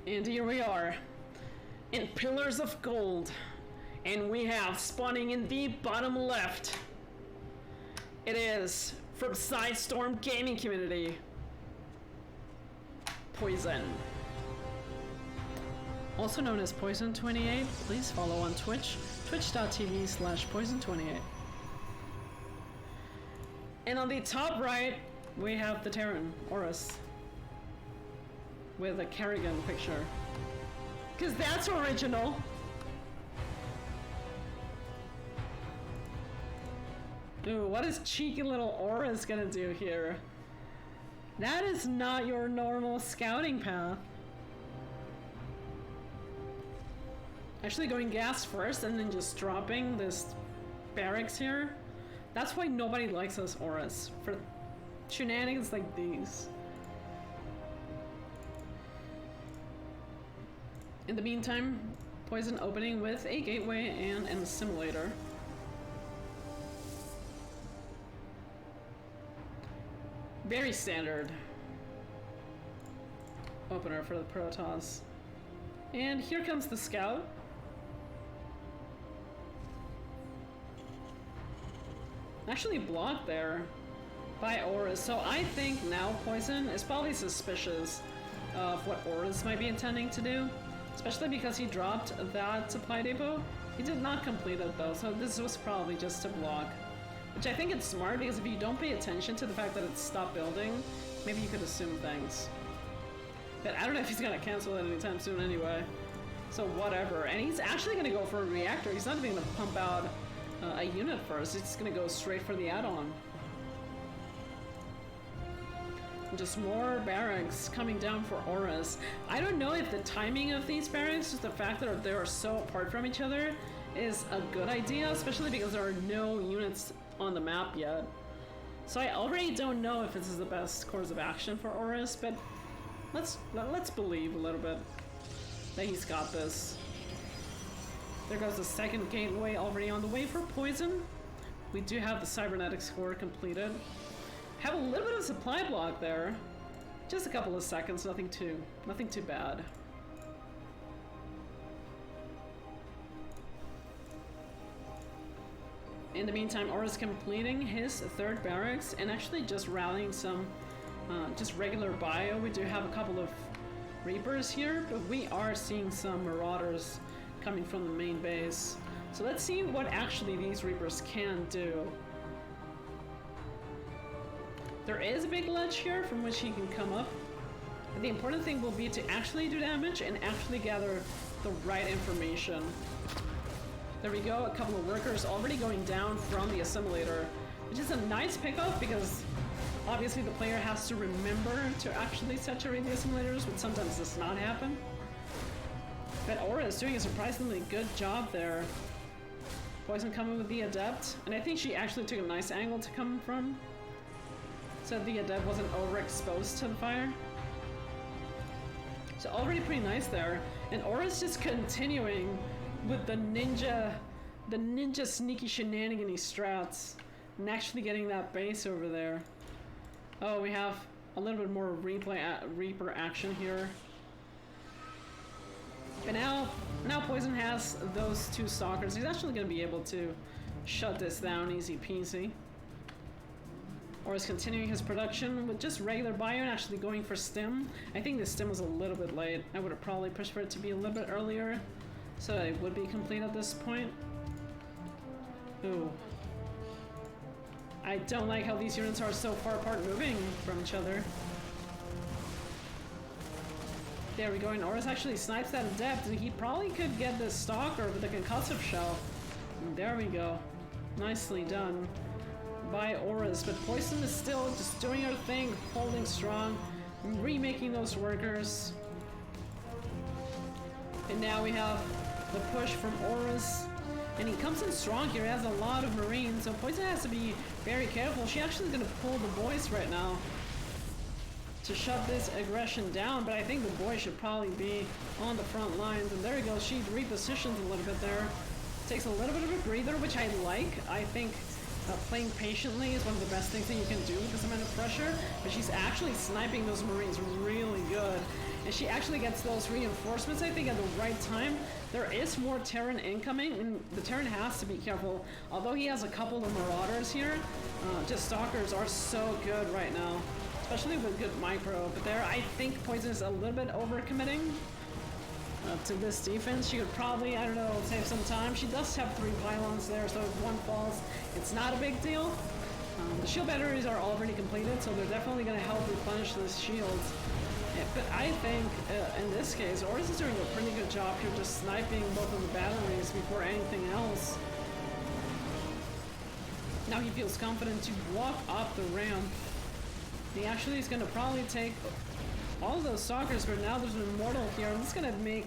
And here we are, in Pillars of Gold, and we have spawning in the bottom left. It is from Sidestorm Gaming Community, Poizon. Also known as Poizon28, please follow on Twitch, twitch.tv/Poizon28. And on the top right, we have the Terran, Orus, with a Kerrigan picture. Cause that's original! Ooh, what is cheeky little Orus gonna do here? That is not your normal scouting path. Actually going gas first and then just dropping this barracks here. That's why nobody likes us, Orus. For shenanigans like these. In the meantime, Poizon opening with a gateway and an assimilator. Very standard opener for the Protoss. And here comes the scout. Actually blocked there by Orus. So I think now Poizon is probably suspicious of what Orus might be intending to do. Especially because he dropped that supply depot. He did not complete it though, so this was probably just a block. Which I think it's smart, because if you don't pay attention to the fact that it's stopped building, maybe you could assume things. But I don't know if he's gonna cancel it anytime soon anyway. So whatever. And he's actually gonna go for a reactor. He's not even gonna pump out a unit first. He's just gonna go straight for the add-on. Just more barracks coming down for Orus. I don't know if the timing of these barracks, just the fact that they are so apart from each other, is a good idea, especially because there are no units on the map yet. So I already don't know if this is the best course of action for Orus, but let's believe a little bit that he's got this. There goes the second gateway already on the way for Poizon. We do have the cybernetics core completed. Have a little bit of supply block there. Just a couple of seconds, nothing too bad. In the meantime, Orus completing his third barracks and actually just rallying some just regular bio. We do have a couple of Reapers here, but we are seeing some Marauders coming from the main base. So let's see what actually these Reapers can do. There is a big ledge here from which he can come up. But the important thing will be to actually do damage and actually gather the right information. There we go, a couple of workers already going down from the assimilator, which is a nice pickup because obviously the player has to remember to actually saturate the assimilators, which sometimes does not happen. But Aura is doing a surprisingly good job there. Poizon coming with the Adept, and I think she actually took a nice angle to come from, so the Adept wasn't overexposed to the fire. So already pretty nice there, and Aura's just continuing with the ninja sneaky shenanigan-y strats, and actually getting that base over there. Oh, we have a little bit more Reaper action here. But now Poizon has those two stalkers. He's actually going to be able to shut this down easy peasy. Or is continuing his production with just regular bio and actually going for stim. I think the stim was a little bit late. I would have probably pushed for it to be a little bit earlier, so it would be complete at this point. Ooh. I don't like how these units are so far apart moving from each other. There we go, and Orus actually snipes that Adept, and he probably could get this Stalker with a concussive shell. And there we go. Nicely done by Orus, but Poizon is still just doing her thing, holding strong, remaking those workers. And now we have the push from Orus, and he comes in strong here. He has a lot of Marines, so Poizon has to be very careful. She actually is going to pull the boys right now to shut this aggression down, but I think the boy should probably be on the front lines. And there he goes, she repositions a little bit there. Takes a little bit of a breather, which I like. I think Playing patiently is one of the best things that you can do with this amount of pressure, but she's actually sniping those Marines really good. And she actually gets those reinforcements, I think, at the right time. There is more Terran incoming, and the Terran has to be careful. Although he has a couple of Marauders here, just Stalkers are so good right now, especially with good micro. But there, I think Poizon is a little bit overcommitting to this defense. She could probably, I don't know, save some time. She does have 3 pylons there, so if one falls, it's not a big deal. The shield batteries are already completed, so they're definitely going to help replenish this shield. Yeah, but I think, in this case, Orus is doing a pretty good job here just sniping both of the batteries before anything else. Now he feels confident to walk up the ramp. He actually is going to probably take all those stalkers, but now there's an immortal here, and this is going to make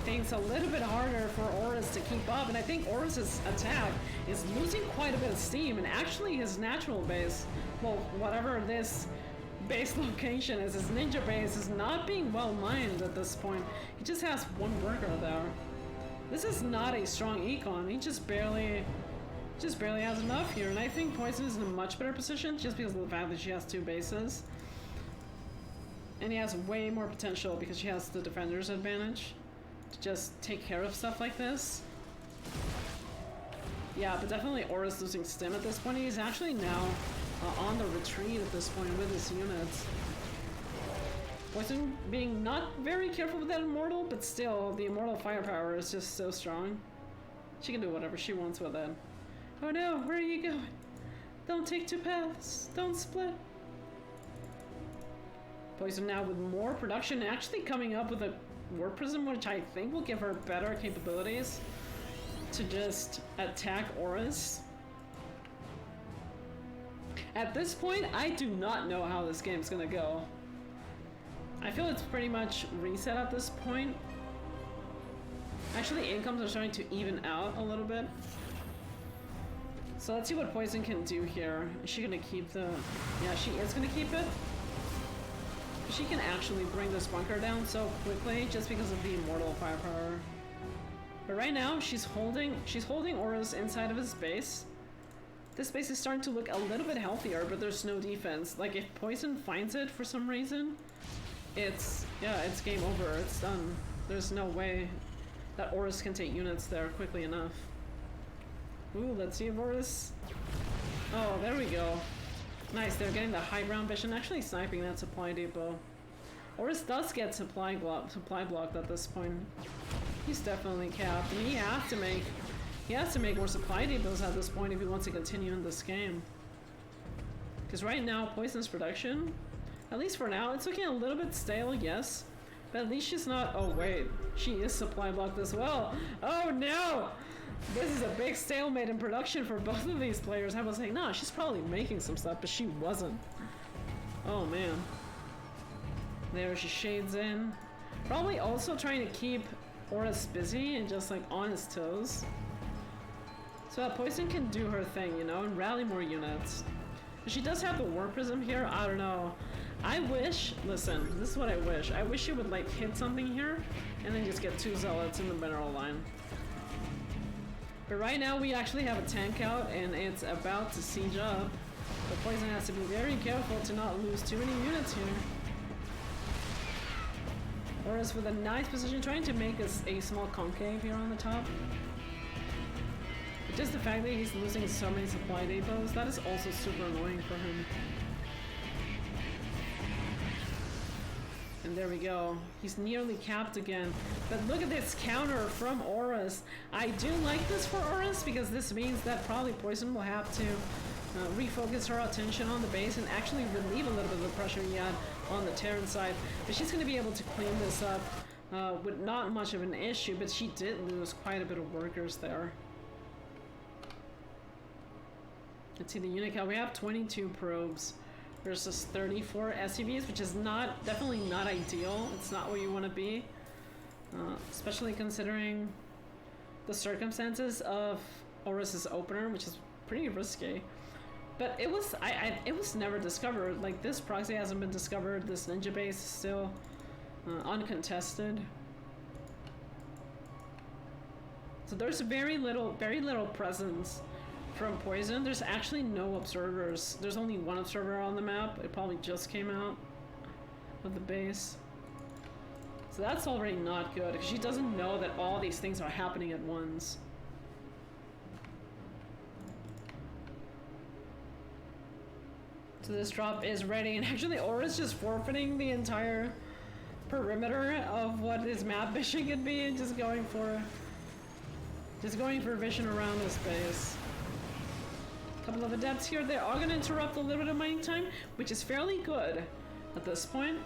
things a little bit harder for Orus to keep up. And I think Orus's attack is losing quite a bit of steam, and actually his natural base, well, whatever this base location is, his ninja base, is not being well mined at this point. He just has 1 worker there. This is not a strong econ. He just barely has enough here, and I think Poizon is in a much better position just because of the fact that she has 2 bases. And he has way more potential because she has the defender's advantage to just take care of stuff like this. Yeah, but definitely Orus losing stim at this point. He's actually now on the retreat at this point with his units. Poizon being not very careful with that immortal, but still, the immortal firepower is just so strong. She can do whatever she wants with it. Oh no, where are you going? Don't take 2 paths. Don't split. Poizon now with more production, actually coming up with a Warp Prism, which I think will give her better capabilities to just attack Orus. At this point, I do not know how this game's gonna go. I feel it's pretty much reset at this point. Actually, incomes are starting to even out a little bit. So let's see what Poizon can do here. Is she gonna keep the... Yeah, she is gonna keep it. She can actually bring this bunker down so quickly just because of the immortal firepower. But right now, she's holding Orus inside of his base. This base is starting to look a little bit healthier, but there's no defense. Like, if Poizon finds it for some reason, it's game over. It's done. There's no way that Orus can take units there quickly enough. Ooh, let's see if Orus... Oh, there we go. Nice, they're getting the high ground vision, actually sniping that supply depot. Orus does get supply blocked at this point. He's definitely capped, and he has to make more supply depots at this point if he wants to continue in this game. Because right now, Poizon's production, at least for now, it's looking a little bit stale, yes. But at least she's not... Oh wait, she is supply blocked as well. Oh no! This is a big stalemate in production for both of these players. I was saying, nah, she's probably making some stuff, but she wasn't. Oh man. There, she shades in. Probably also trying to keep Orus busy and just like on his toes. So that Poizon can do her thing, you know, and rally more units. But she does have the Warp Prism here. I don't know. I wish, listen, this is what I wish. I wish she would like hit something here and then just get 2 zealots in the mineral line. But right now we actually have a tank out and it's about to siege up. But Poizon has to be very careful to not lose too many units here. Orus with a nice position, trying to make us a small concave here on the top. But just the fact that he's losing so many supply depots, that is also super annoying for him. And there we go. He's nearly capped again. But look at this counter from Orus. I do like this for Orus because this means that probably Poizon will have to refocus her attention on the base and actually relieve a little bit of the pressure he had on the Terran side. But she's going to be able to clean this up with not much of an issue, but she did lose quite a bit of workers there. Let's see the unit count. We have 22 probes versus 34 SCVs, which is definitely not ideal. It's not where you want to be, especially considering the circumstances of Orus's opener, which is pretty risky. But it was it was never discovered. Like, this proxy hasn't been discovered. This ninja base is still uncontested. So there's very little presence from Poizon, there's actually no observers. There's only one observer on the map. It probably just came out of the base. So that's already not good, because she doesn't know that all these things are happening at once. So this drop is ready, and actually Orus just forfeiting the entire perimeter of what his map vision could be, and just going for vision around this base. A couple of adepts here. They are going to interrupt a little bit of mining time, which is fairly good at this point.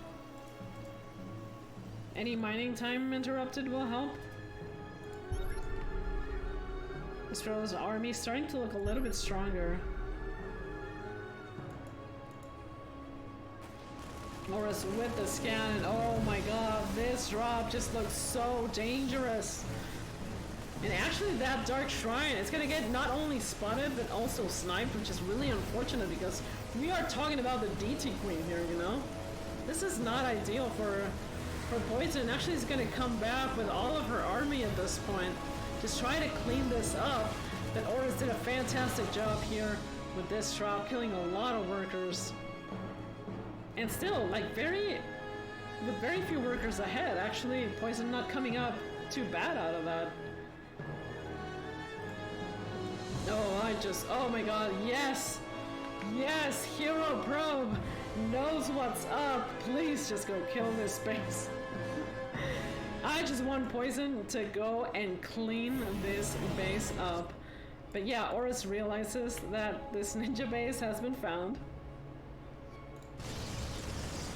Any mining time interrupted will help. Australia's army is starting to look a little bit stronger. Orus with the scan, and oh my god, this drop just looks so dangerous. And actually that Dark Shrine, it's gonna get not only spotted, but also sniped, which is really unfortunate because we are talking about the DT Queen here, you know? This is not ideal for Poizon. Actually, is gonna come back with all of her army at this point. Just try to clean this up. But Orus did a fantastic job here with this drop, killing a lot of workers. And still, like, with very few workers ahead, actually, Poizon not coming up too bad out of that. Oh my god, yes! Yes, Hero Probe knows what's up. Please just go kill this base. I just want Poizon to go and clean this base up. But yeah, Orus realizes that this ninja base has been found.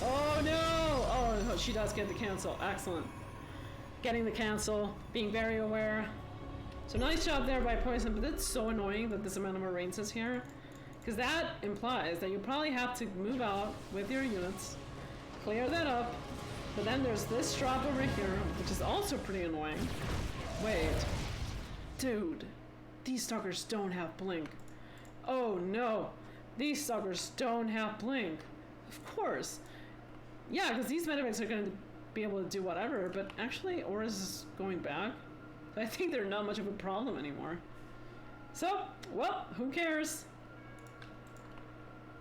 Oh no! Oh, she does get the cancel. Excellent. Getting the cancel, being very aware. So nice job there by Poizon, but it's so annoying that this amount of Marines is here. Because that implies that you probably have to move out with your units, clear that up, but then there's this drop over here, which is also pretty annoying. Wait. Dude, these stalkers don't have blink. Oh no, these stalkers don't have blink. Of course. Yeah, because these medivacs are going to be able to do whatever, but actually Orus is going back. I think they're not much of a problem anymore. So, well, who cares?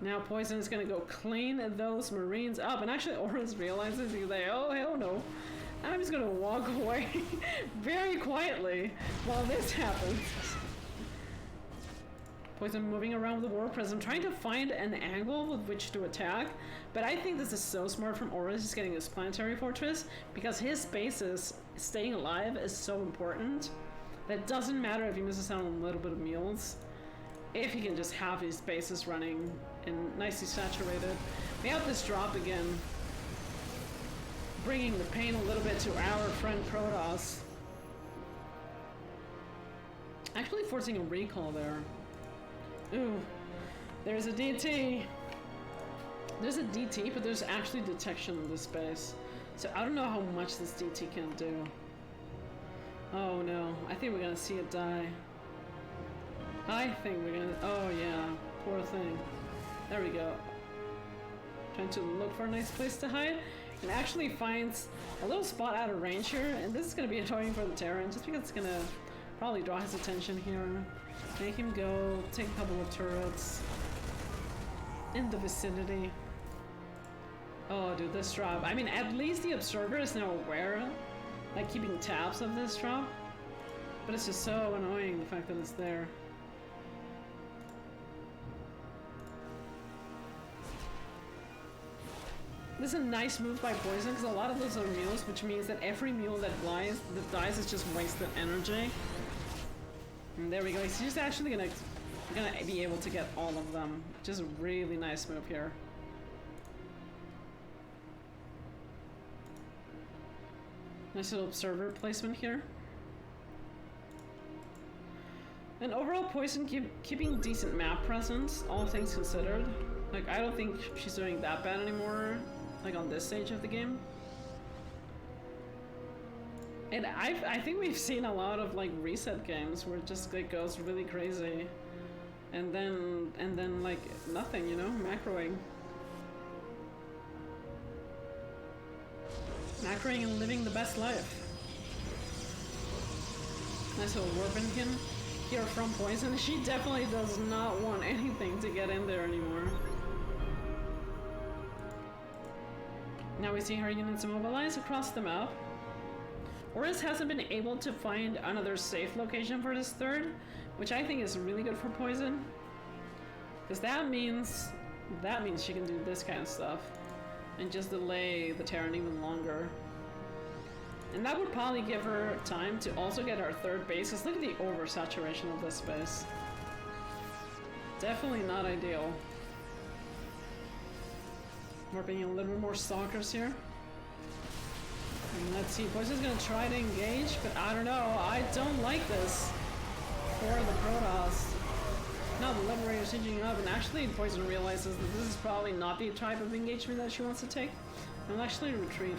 Now Poizon is going to go clean those Marines up. And actually Orus realizes, he's like, oh hell no. I'm just going to walk away very quietly while this happens. Poizon moving around with the War Prism, trying to find an angle with which to attack. But I think this is so smart from Orus, just getting this planetary fortress, because his bases staying alive is so important that it doesn't matter if he misses out on a little bit of meals. If he can just have his bases running and nicely saturated. We have this drop again, bringing the pain a little bit to our friend Protoss. Actually forcing a recall there. Ooh, there's a DT. There's a DT, but there's actually detection in this base. So I don't know how much this DT can do. Oh no, I think we're gonna see it die. I think we're gonna, oh yeah, poor thing. There we go. Trying to look for a nice place to hide. And actually finds a little spot out of range here. And this is gonna be annoying for the Terran, just because it's gonna probably draw his attention here. Make him go, take a couple of turrets in the vicinity. Oh, dude, this drop. I mean, at least the observer is now aware, like keeping tabs of this drop. But it's just so annoying, the fact that it's there. This is a nice move by Poizon, because a lot of those are mules, which means that every mule that dies is just wasted energy. And there we go. He's just actually gonna be able to get all of them. Just a really nice move here. Nice little observer placement here. And overall, Poizon keeping decent map presence, all things considered. Like, I don't think she's doing that bad anymore, like on this stage of the game. And I think we've seen a lot of like reset games where it just like goes really crazy, and then like nothing, you know, macroing and living the best life. Nice little Warpinkin hear from Poizon. She definitely does not want anything to get in there anymore. Now we see her units immobilized across the map. Orus hasn't been able to find another safe location for this third, which I think is really good for Poizon. Because that means she can do this kind of stuff and just delay the Terran even longer. And that would probably give her time to also get our third base, because look at the oversaturation of this space. Definitely not ideal. We're being a little bit more stalkers here. And let's see, Poizon's gonna try to engage, but I don't know. I don't like this for the Protoss. Now the Liberator's hinging up, and actually Poizon realizes that this is probably not the type of engagement that she wants to take. I'll actually retreat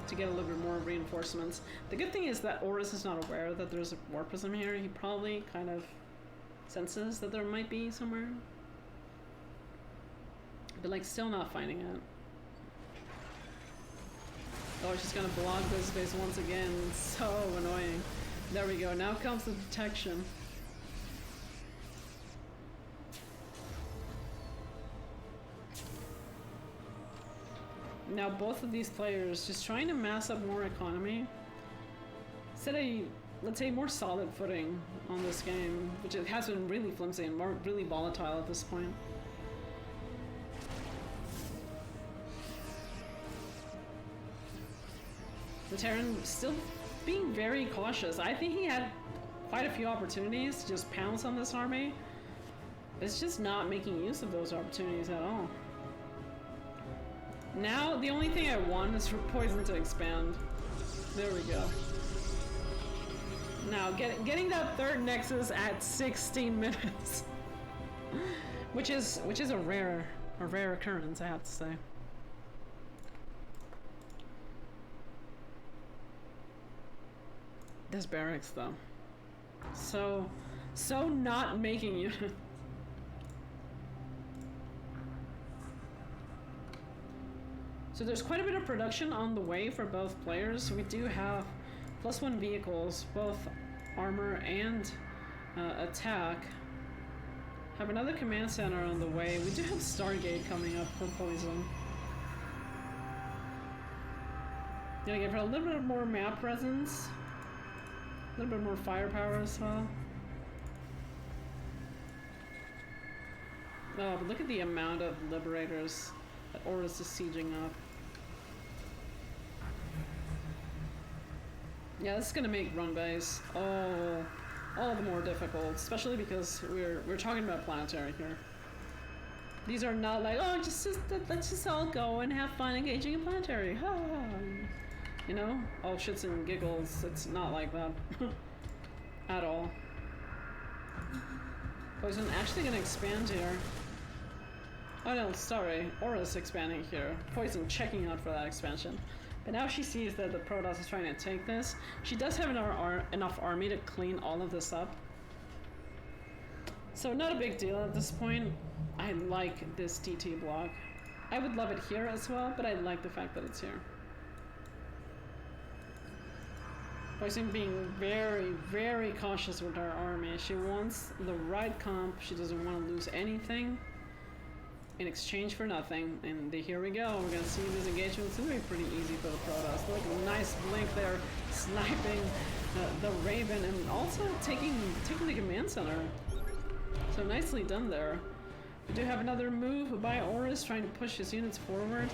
to get a little bit more reinforcements. The good thing is that Orus is not aware that there's a Warp Prism here. He probably kind of senses that there might be somewhere. But like still not finding it. Oh, she's gonna block this base once again. It's so annoying. There we go, now comes the detection. Now both of these players just trying to mass up more economy, set a, let's say, more solid footing on this game, which it has been really flimsy and really volatile at this point. The Terran still being very cautious. I think he had quite a few opportunities to just pounce on this army. It's just not making use of those opportunities at all. Now, the only thing I want is for Poizon to expand. There we go. Now, getting that third Nexus at 16 minutes. which is a rare occurrence, I have to say. This barracks, though. So not making units. So there's quite a bit of production on the way for both players. We do have +1 vehicles, both armor and attack. Have another command center on the way. We do have Stargate coming up for Poizon. Gonna give her a little bit more map presence. A little bit more firepower as well. Oh, but look at the amount of Liberators that Orus is sieging up. Yeah, this is gonna make run base all the more difficult, especially because we're talking about planetary here. These are not like, oh, let's just all go and have fun engaging in planetary. Ha! You know, all shits and giggles. It's not like that at all. Poizon actually gonna expand here. Oh no, sorry, Orus expanding here. Poizon checking out for that expansion. But now she sees that the Protoss is trying to take this. She does have enough army to clean all of this up. So not a big deal at this point. I like this DT block. I would love it here as well, but I like the fact that it's here. Poizon being very, very cautious with her army. She wants the right comp. She doesn't want to lose anything in exchange for nothing. And here we go. We're gonna see this engagement. It's gonna be pretty easy for the Protoss. Like a nice blink there, sniping the Raven and also taking the command center. So nicely done there. We do have another move by Orus trying to push his units forward,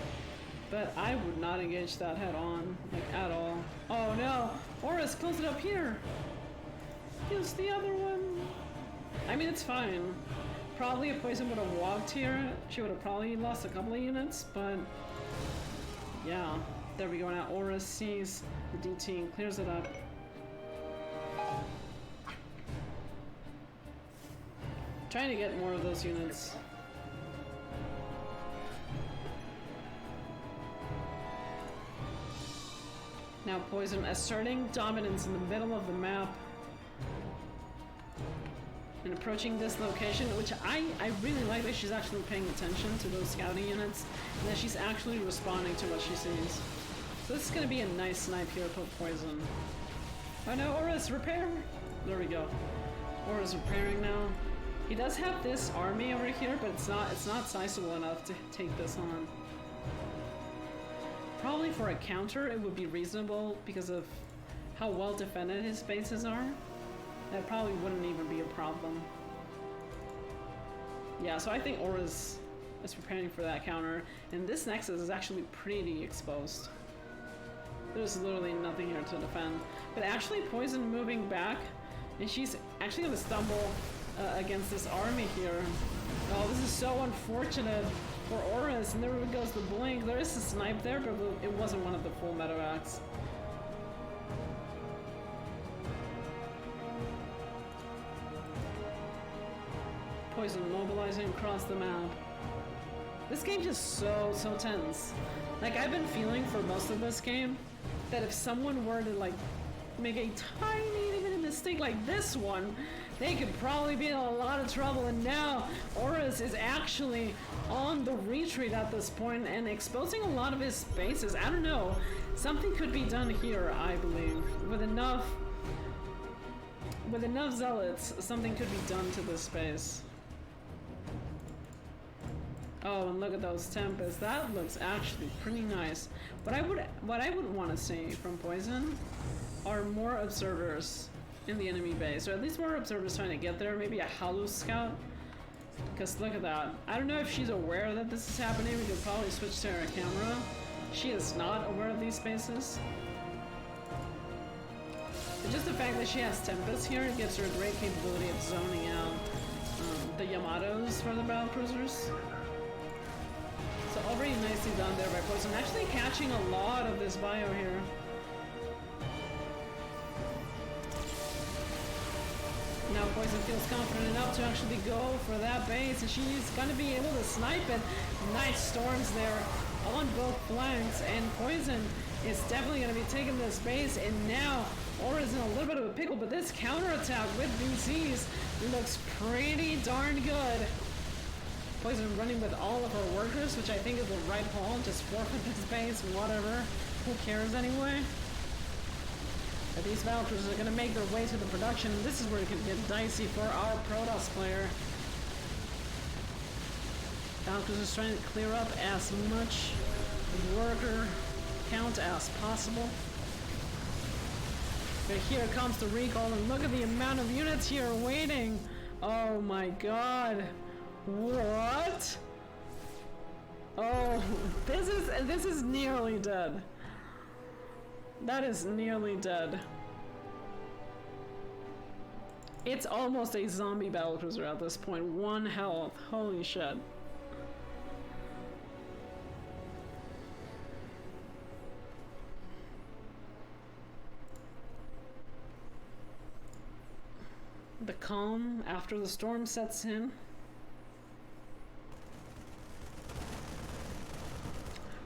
but I would not engage that head on, like at all. Oh no! Orus, close it up here! Use the other one! I mean, it's fine. Probably if Poizon would have walked here, she would have probably lost a couple of units, but yeah. There we go. Now Orus sees the DT and clears it up. Trying to get more of those units. Now Poizon asserting dominance in the middle of the map and approaching this location, which I really like that she's actually paying attention to those scouting units and that she's actually responding to what she sees. So this is going to be a nice snipe here for Poizon. Oh no, Orus, repair! There we go. Orus repairing now. He does have this army over here, but it's not sizable enough to take this on. Probably for a counter, it would be reasonable because of how well defended his bases are. That probably wouldn't even be a problem. Yeah, so I think Orus is preparing for that counter, and this Nexus is actually pretty exposed. There's literally nothing here to defend. But actually, Poizon moving back, and she's actually going to stumble against this army here. Oh, this is so unfortunate for Orus, and there goes the blink. There is a snipe there, but it wasn't one of the full medevacs. Poizon mobilizing across the map. This game's just so tense. Like, I've been feeling for most of this game that if someone were to like make a tiny little mistake like this one, they could probably be in a lot of trouble. And now Orus is actually on the retreat at this point and exposing a lot of his spaces. I don't know, something could be done here. I believe with enough zealots, something could be done to this space. Oh, and look at those Tempests. That looks actually pretty nice. What I would want to see from Poizon are more observers in the enemy base, or at least more observers trying to get there. Maybe a Halus scout. Because look at that. I don't know if she's aware that this is happening. We could probably switch to her camera. She is not aware of these spaces. But just the fact that she has Tempest here gives her a great capability of zoning out the Yamatos for the battlecruisers. So already nicely done there by Poizon. Actually catching a lot of this bio here. Now Poizon feels confident enough to actually go for that base, and she's gonna be able to snipe it. Nice storms there on both flanks, and Poizon is definitely gonna be taking this base, and now Orus is in a little bit of a pickle, but this counterattack with DCs looks pretty darn good. Poizon running with all of her workers, which I think is the right call. Just forfeit this base, whatever. Who cares anyway? But these Valkyries are going to make their way to the production, and this is where it can get dicey for our Protoss player. Valkyries is trying to clear up as much worker count as possible. But here comes the recall, and look at the amount of units here waiting. Oh my god. What? Oh, this is nearly dead. That is nearly dead. It's almost a zombie battlecruiser at this point. 1 health. Holy shit. The calm after the storm sets in.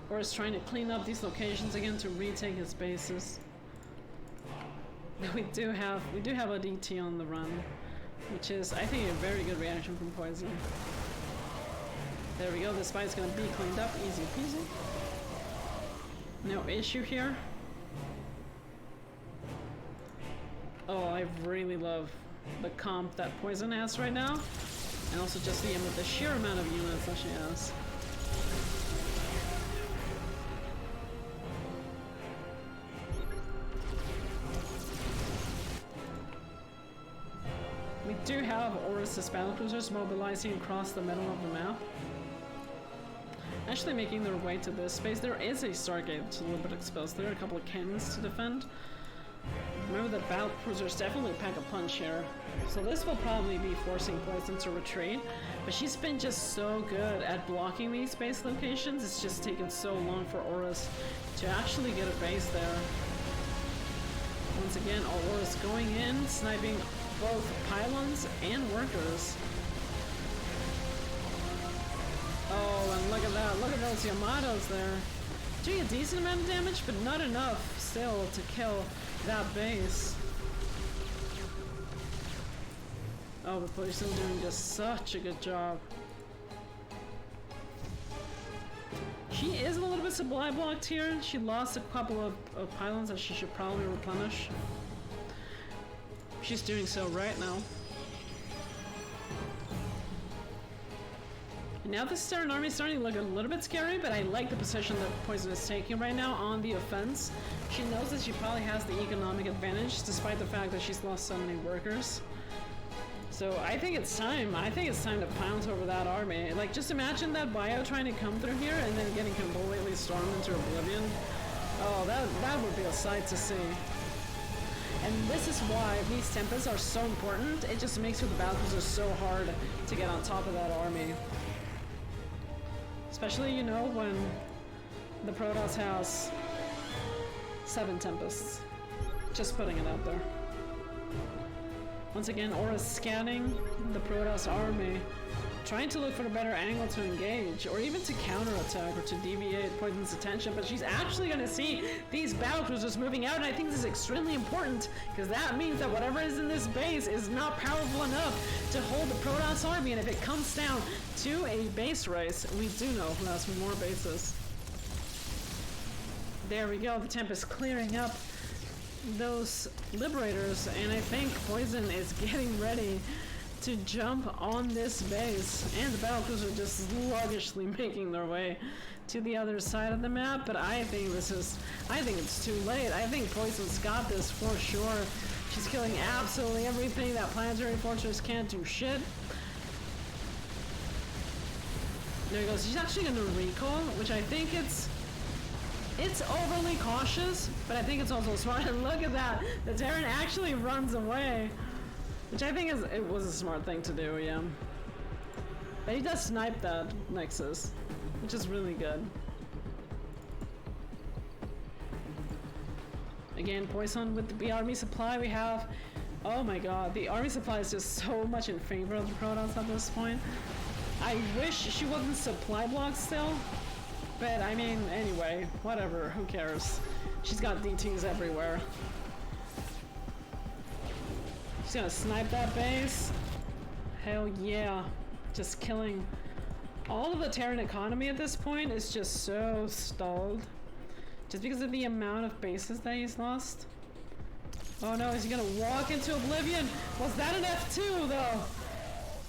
Or is trying to clean up these locations again to retake his bases. We do have a DT on the run, which is, I think, a very good reaction from Poizon. There we go. This fight's gonna be cleaned up, easy peasy. No issue here. Oh, I really love the comp that Poizon has right now, and also just the sheer amount of units that she has. We do have Orus' battlecruisers mobilizing across the middle of the map. Actually making their way to this space. There is a Stargate that's a little bit exposed. There are a couple of cannons to defend. Remember that battlecruisers definitely pack a punch here. So this will probably be forcing Poizon to retreat. But she's been just so good at blocking these base locations. It's just taken so long for Orus to actually get a base there. Once again, Orus going in, sniping both pylons and workers. Oh, and look at that. Look at those Yamatos there. Doing a decent amount of damage, but not enough still to kill that base. Oh, but Poizon doing just such a good job. She is a little bit supply blocked here. She lost a couple of pylons that she should probably replenish. She's doing so right now. Now this Terran army is starting to look a little bit scary, but I like the position that Poizon is taking right now on the offense. She knows that she probably has the economic advantage, despite the fact that she's lost so many workers. So I think it's time. I think it's time to pounce over that army. Like, just imagine that bio trying to come through here and then getting completely stormed into oblivion. Oh, that would be a sight to see. And this is why these tempests are so important. It just makes the battlecruisers so hard to get on top of that army. Especially, you know, when the Protoss has 7 tempests. Just putting it out there. Once again, Orus scanning the Protoss army, trying to look for a better angle to engage, or even to counterattack or to deviate Poizon's attention, but she's actually going to see these battlecruisers moving out, and I think this is extremely important, because that means that whatever is in this base is not powerful enough to hold the Protoss army, and if it comes down to a base race, we do know who has more bases. There we go, the Tempest clearing up those Liberators, and I think Poizon is getting ready to jump on this base, and the battlecruisers are just sluggishly making their way to the other side of the map, but I think it's too late. I think Poizon's got this for sure. She's killing absolutely everything. That planetary fortress can't do shit. There he goes. She's actually going to recall, which I think it's overly cautious, but I think it's also smart. And look at that. The Terran actually runs away, which I think it was a smart thing to do, yeah. But he does snipe that Nexus, which is really good. Again, Poizon with the army supply we have. Oh my god, the army supply is just so much in favor of the Protoss at this point. I wish she wasn't supply blocked still. But, I mean, anyway, whatever, who cares? She's got DTs everywhere. She's gonna snipe that base. Hell yeah. Just killing. All of the Terran economy at this point is just so stalled. Just because of the amount of bases that he's lost. Oh no, is he gonna walk into oblivion? Was that an F2 though?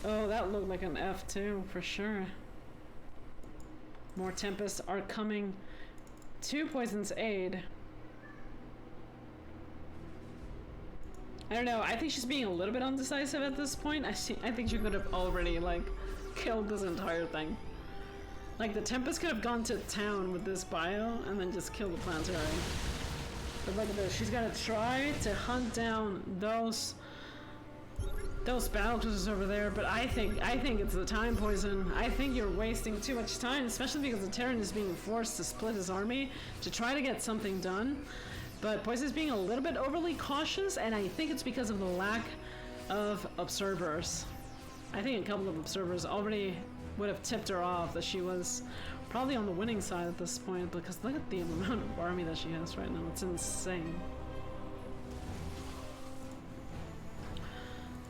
Oh, that looked like an F2 for sure. More Tempests are coming to Poizon's aid. I don't know, I think she's being a little bit undecisive at this point. I think she could have already, like, killed this entire thing. Like, the Tempest could have gone to town with this bio and then just killed the planetary. But look at this, she's gonna try to hunt down those battlecruisers over there, but I think it's the time, Poizon. I think you're wasting too much time, especially because the Terran is being forced to split his army to try to get something done. But Poizon's being a little bit overly cautious, and I think it's because of the lack of observers. I think a couple of observers already would have tipped her off that she was probably on the winning side at this point, because look at the amount of army that she has right now. It's insane.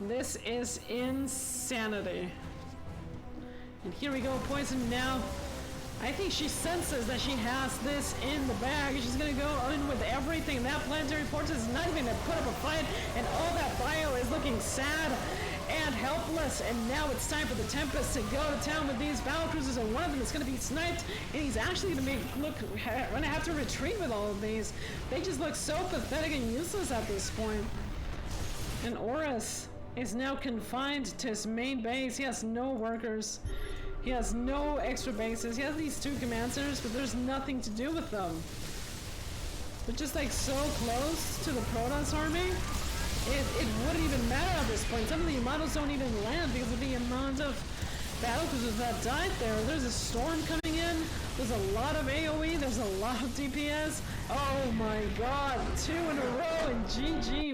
This is insanity. And here we go, Poizon now. I think she senses that she has this in the bag. She's gonna go in with everything. That planetary fortress is not even gonna put up a fight, and all that bio is looking sad and helpless. And now it's time for the Tempest to go to town with these battlecruisers, and one of them is gonna be sniped, and he's actually gonna have to retreat with all of these. They just look so pathetic and useless at this point. And Orus is now confined to his main base. He has no workers. He has no extra bases. He has these 2 command centers, but there's nothing to do with them. They're just like so close to the Protoss army. It wouldn't even matter at this point. Some of the models don't even land because of the amount of battlecruisers that died there. There's a storm coming in. There's a lot of AoE. There's a lot of DPS. Oh my god. 2 in a row and GG.